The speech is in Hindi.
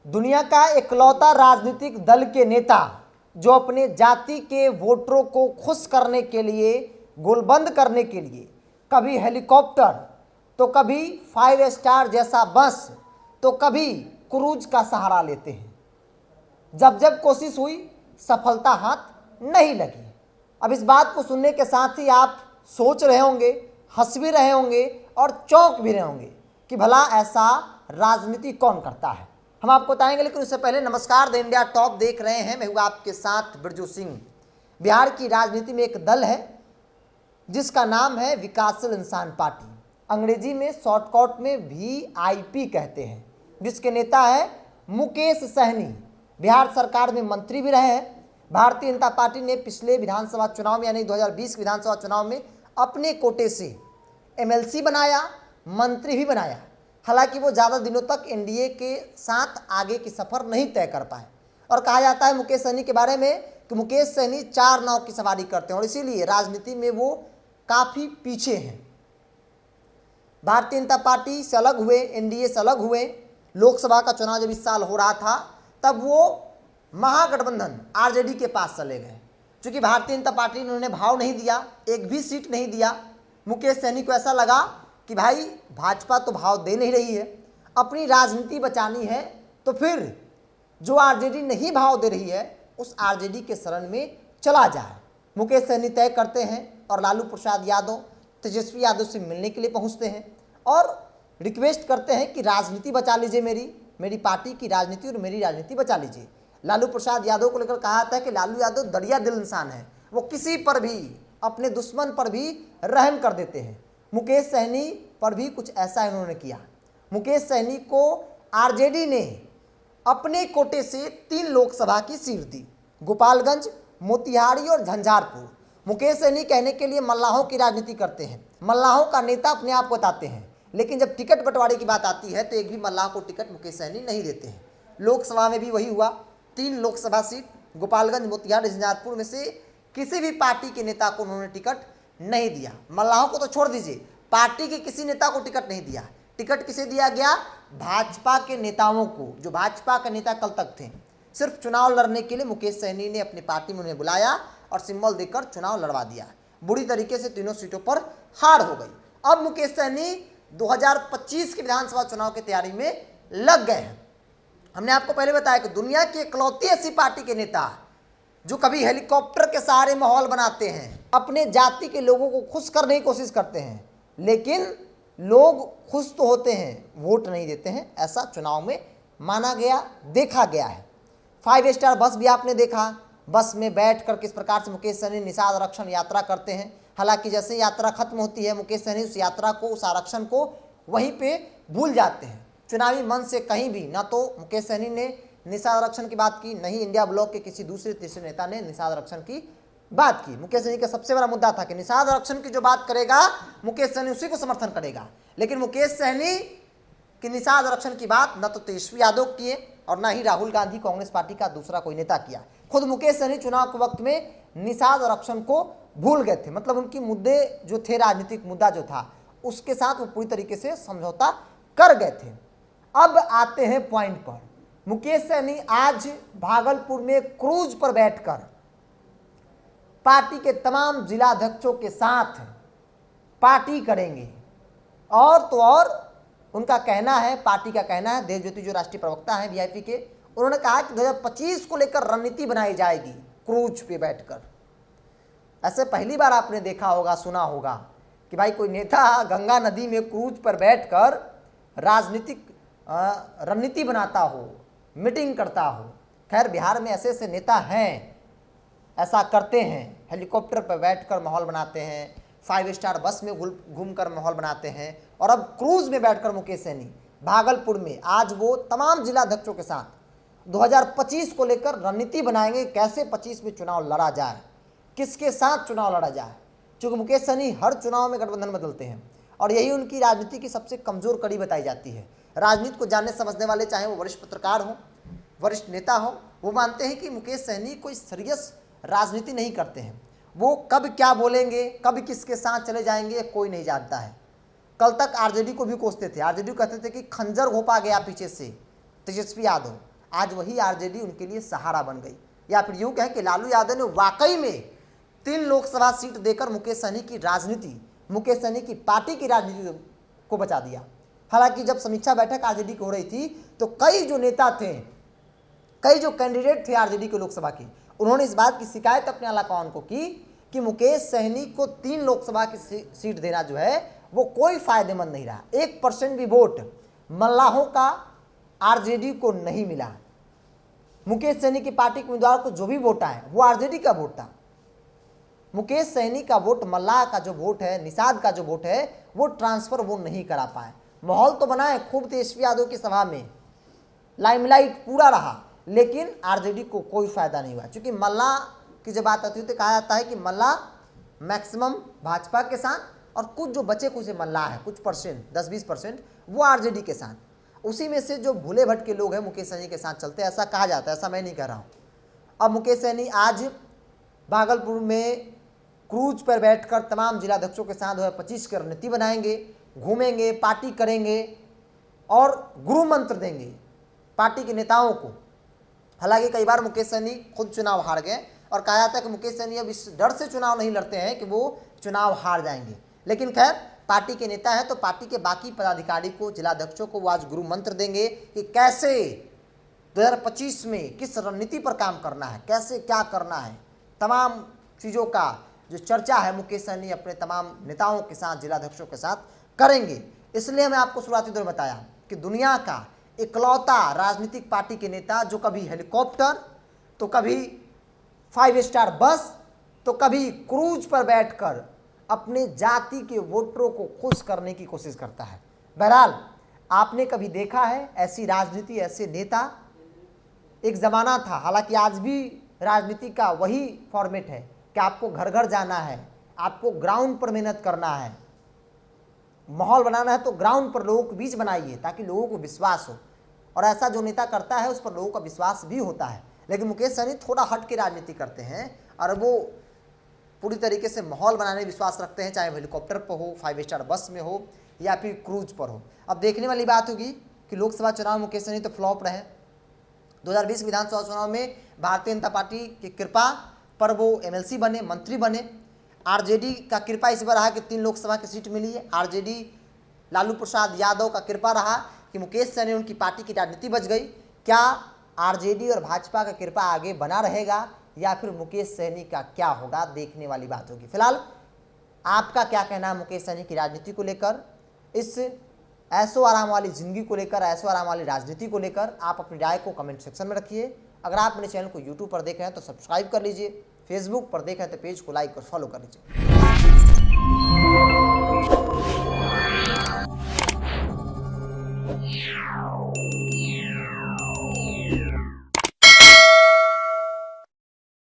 दुनिया का इकलौता राजनीतिक दल के नेता जो अपने जाति के वोटरों को खुश करने के लिए, गोलबंद करने के लिए कभी हेलीकॉप्टर तो कभी 5 स्टार जैसा बस तो कभी क्रूज का सहारा लेते हैं। जब जब कोशिश हुई सफलता हाथ नहीं लगी। अब इस बात को सुनने के साथ ही आप सोच रहे होंगे, हंस भी रहे होंगे और चौंक भी रहे होंगे कि भला ऐसा राजनीति कौन करता है। हम आपको बताएंगे, लेकिन उससे पहले नमस्कार द इंडिया टॉप देख रहे हैं। मैं हूँ आपके साथ बिरजू सिंह। बिहार की राजनीति में एक दल है जिसका नाम है विकासशील इंसान पार्टी, अंग्रेजी में शॉर्टकट में VIP कहते हैं, जिसके नेता है मुकेश सहनी। बिहार सरकार में मंत्री भी रहे हैं। भारतीय जनता पार्टी ने पिछले विधानसभा चुनाव में यानी 2020 विधानसभा चुनाव में अपने कोटे से MLC बनाया, मंत्री भी बनाया। हालांकि वो ज़्यादा दिनों तक NDA के साथ आगे की सफ़र नहीं तय कर पाए। और कहा जाता है मुकेश सहनी के बारे में कि मुकेश सहनी 4 नाव की सवारी करते हैं और इसीलिए राजनीति में वो काफ़ी पीछे हैं। भारतीय जनता पार्टी से अलग हुए, NDA से अलग हुए। लोकसभा का चुनाव जब इस साल हो रहा था तब वो महागठबंधन RJD के पास चले गए। क्योंकि भारतीय जनता पार्टी ने उन्हें भाव नहीं दिया, एक भी सीट नहीं दिया। मुकेश सहनी को ऐसा लगा कि भाई भाजपा तो भाव दे नहीं रही है, अपनी राजनीति बचानी है तो फिर जो RJD नहीं भाव दे रही है उस RJD के शरण में चला जाए। मुकेश सहनी तय करते हैं और लालू प्रसाद यादव, तेजस्वी यादव से मिलने के लिए पहुंचते हैं और रिक्वेस्ट करते हैं कि राजनीति बचा लीजिए, मेरी पार्टी की राजनीति और मेरी राजनीति बचा लीजिए। लालू प्रसाद यादव को लेकर कहा था कि लालू यादव दरिया दिल इंसान है, वो किसी पर भी, अपने दुश्मन पर भी रहम कर देते हैं। मुकेश सहनी पर भी कुछ ऐसा इन्होंने किया। मुकेश सहनी को RJD ने अपने कोटे से 3 लोकसभा की सीट दी, गोपालगंज, मोतिहारी और झंझारपुर। मुकेश सहनी कहने के लिए मल्लाहों की राजनीति करते हैं, मल्लाहों का नेता अपने आप बताते हैं, लेकिन जब टिकट बंटवारे की बात आती है तो एक भी मल्लाह को टिकट मुकेश सहनी नहीं देते हैं। लोकसभा में भी वही हुआ, 3 लोकसभा सीट गोपालगंज, मोतिहारी, झंझारपुर में से किसी भी पार्टी के नेता को उन्होंने टिकट नहीं दिया। मल्लाहों को तो छोड़ दीजिए, पार्टी के किसी नेता को टिकट नहीं दिया। टिकट किसे दिया गया? भाजपा के नेताओं को, जो भाजपा के नेता कल तक थे। सिर्फ चुनाव लड़ने के लिए मुकेश सहनी ने अपनी पार्टी में उन्हें बुलाया और सिंबल देकर चुनाव लड़वा दिया। बुरी तरीके से 3 सीटों पर हार हो गई। अब मुकेश सहनी 2025 के विधानसभा चुनाव की तैयारी में लग गए हैं। हमने आपको पहले बताया कि दुनिया की इकलौती ऐसी पार्टी के नेता जो कभी हेलीकॉप्टर के सहारे माहौल बनाते हैं, अपने जाति के लोगों को खुश करने की कोशिश करते हैं, लेकिन लोग खुश तो होते हैं, वोट नहीं देते हैं। ऐसा चुनाव में माना गया, देखा गया है। 5 स्टार बस भी आपने देखा, बस में बैठकर किस प्रकार से मुकेश सहनी निषाद आरक्षण यात्रा करते हैं। हालांकि जैसे यात्रा खत्म होती है, मुकेश सहनी उस यात्रा को, उस आरक्षण को वहीं पे भूल जाते हैं। चुनावी मंच से कहीं भी ना तो मुकेश सहनी ने निषाद आरक्षण की बात की, नहीं इंडिया ब्लॉक के किसी दूसरे तीसरे नेता ने निषाद आरक्षण की बात की। मुकेश सहनी का सबसे बड़ा मुद्दा था कि निषाद आरक्षण की जो बात करेगा मुकेश सहनी उसी को समर्थन करेगा। लेकिन मुकेश सहनी की निषाद आरक्षण की बात न तो तेजस्वी यादव किए और ना ही राहुल गांधी, कांग्रेस पार्टी का दूसरा कोई नेता किया। खुद मुकेश सहनी चुनाव के वक्त में निषाद आरक्षण को भूल गए थे। मतलब उनकी मुद्दे जो थे, राजनीतिक मुद्दा जो था, उसके साथ वो पूरी तरीके से समझौता कर गए थे। अब आते हैं पॉइंट पर। मुकेश सहनी आज भागलपुर में क्रूज पर बैठकर पार्टी के तमाम जिलाध्यक्षों के साथ पार्टी करेंगे। और तो और उनका कहना है, पार्टी का कहना है, देवज्योति जो राष्ट्रीय प्रवक्ता हैं VIP के, उन्होंने कहा कि 2025 को लेकर रणनीति बनाई जाएगी क्रूज पे बैठकर। ऐसे पहली बार आपने देखा होगा, सुना होगा कि भाई कोई नेता गंगा नदी में क्रूज पर बैठकर राजनीतिक रणनीति बनाता हो, मीटिंग करता हो। खैर बिहार में ऐसे ऐसे नेता हैं, ऐसा करते हैं, हेलीकॉप्टर पर बैठकर माहौल बनाते हैं, 5 स्टार बस में घूमकर माहौल बनाते हैं। और अब क्रूज में बैठकर मुकेश सहनी भागलपुर में आज वो तमाम जिलाध्यक्षों के साथ 2025 को लेकर रणनीति बनाएंगे, कैसे 25 में चुनाव लड़ा जाए, किसके साथ चुनाव लड़ा जाए। क्योंकि मुकेश सहनी हर चुनाव में गठबंधन बदलते हैं और यही उनकी राजनीति की सबसे कमजोर कड़ी बताई जाती है। राजनीति को जानने समझने वाले, चाहे वो वरिष्ठ पत्रकार हो, वरिष्ठ नेता हो, वो मानते हैं कि मुकेश सहनी कोई सीरियस राजनीति नहीं करते हैं। वो कब क्या बोलेंगे, कब किसके साथ चले जाएंगे, कोई नहीं जानता है। कल तक RJD को भी कोसते थे। RJD कहते थे कि खंजर घोंपा गया पीछे से तेजस्वी यादव, आज वही आरजेडी उनके लिए सहारा बन गई। या फिर यूं कहें कि लालू यादव ने वाकई में 3 लोकसभा सीट देकर मुकेश सहनी की राजनीति, मुकेश सहनी की पार्टी की राजनीति को बचा दिया। हालांकि जब समीक्षा बैठक आरजेडी की हो रही थी तो कई जो नेता थे, कई जो कैंडिडेट थे आरजेडी के लोकसभा के, उन्होंने इस बात की शिकायत अपने आलाकमान को की कि मुकेश सहनी को 3 लोकसभा की सीट देना जो है वो कोई फायदेमंद नहीं रहा। 1% भी वोट मल्लाहों का आरजेडी को नहीं मिला। मुकेश सहनी की पार्टी के उम्मीदवार को जो भी वोट आए वो आरजेडी का वोट था। मुकेश सहनी का वोट, मल्लाह का जो वोट है, निषाद का जो वोट है, वो ट्रांसफर वो नहीं करा पाए। माहौल तो बना है, खूब तेजस्वी यादव की सभा में लाइमलाइट पूरा रहा, लेकिन आरजेडी को कोई फायदा नहीं हुआ। क्योंकि मल्लाह की जब बात आती है तो कहा जाता है कि मल्लाह मैक्सिमम भाजपा के साथ और कुछ जो बचे कुछ मल्लाह है, कुछ परसेंट 10-20% वो आरजेडी के साथ। उसी में से जो भूले भटके लोग हैं मुकेश सहनी के साथ चलते हैं, ऐसा कहा जाता है, ऐसा मैं नहीं कह रहा हूँ। अब मुकेश सहनी आज भागलपुर में क्रूज पर बैठकर तमाम जिलाध्यक्षों के साथ 2025 की रणनीति बनाएंगे, घूमेंगे, पार्टी करेंगे और गुरु मंत्र देंगे पार्टी के नेताओं को। हालांकि कई बार मुकेश सहनी खुद चुनाव हार गए और कहा जाता है कि मुकेश सहनी अब इस डर से चुनाव नहीं लड़ते हैं कि वो चुनाव हार जाएंगे। लेकिन खैर पार्टी के नेता हैं तो पार्टी के बाकी पदाधिकारी को, जिलाध्यक्षों को वो आज गुरु मंत्र देंगे कि कैसे 2025 में किस रणनीति पर काम करना है, कैसे क्या करना है। तमाम चीज़ों का जो चर्चा है मुकेश सहनी अपने तमाम नेताओं के साथ, जिलाध्यक्षों के साथ करेंगे। इसलिए मैं आपको शुरुआती दौर में बताया कि दुनिया का इकलौता राजनीतिक पार्टी के नेता जो कभी हेलीकॉप्टर, तो कभी 5 स्टार बस, तो कभी क्रूज पर बैठकर अपने जाति के वोटरों को खुश करने की कोशिश करता है। बहरहाल आपने कभी देखा है ऐसी राजनीति, ऐसे नेता? एक ज़माना था, हालांकि आज भी राजनीति का वही फॉर्मेट है कि आपको घर घर जाना है, आपको ग्राउंड पर मेहनत करना है, माहौल बनाना है तो ग्राउंड पर लोगों के बीच बनाइए ताकि लोगों को विश्वास हो। और ऐसा जो नेता करता है उस पर लोगों का विश्वास भी होता है। लेकिन मुकेश सहनी थोड़ा हट के राजनीति करते हैं और वो पूरी तरीके से माहौल बनाने में विश्वास रखते हैं, चाहे हेलीकॉप्टर पर हो, 5 स्टार बस में हो या फिर क्रूज पर हो। अब देखने वाली बात होगी कि लोकसभा चुनाव मुकेश सहनी तो फ्लॉप रहे। 2020 विधानसभा चुनाव में भारतीय जनता पार्टी की कृपा पर वो एमएलसी बने, मंत्री बने। आरजेडी का कृपा इस बार रहा कि 3 लोकसभा की सीट मिली है। आरजेडी लालू प्रसाद यादव का कृपा रहा कि मुकेश सहनी, उनकी पार्टी की राजनीति बच गई। क्या आरजेडी और भाजपा का कृपा आगे बना रहेगा या फिर मुकेश सहनी का क्या होगा, देखने वाली बात होगी। फिलहाल आपका क्या कहना है मुकेश सहनी की राजनीति को लेकर, इस ऐशो आराम वाली जिंदगी को लेकर, ऐशो आराम वाली राजनीति को लेकर? आप अपनी राय को कमेंट सेक्शन में रखिए। अगर आप मेरे चैनल को यूट्यूब पर देख रहे हैं तो सब्सक्राइब कर लीजिए, फेसबुक पर देख रहे हैं तो पेज को लाइक और फॉलो कर लीजिए।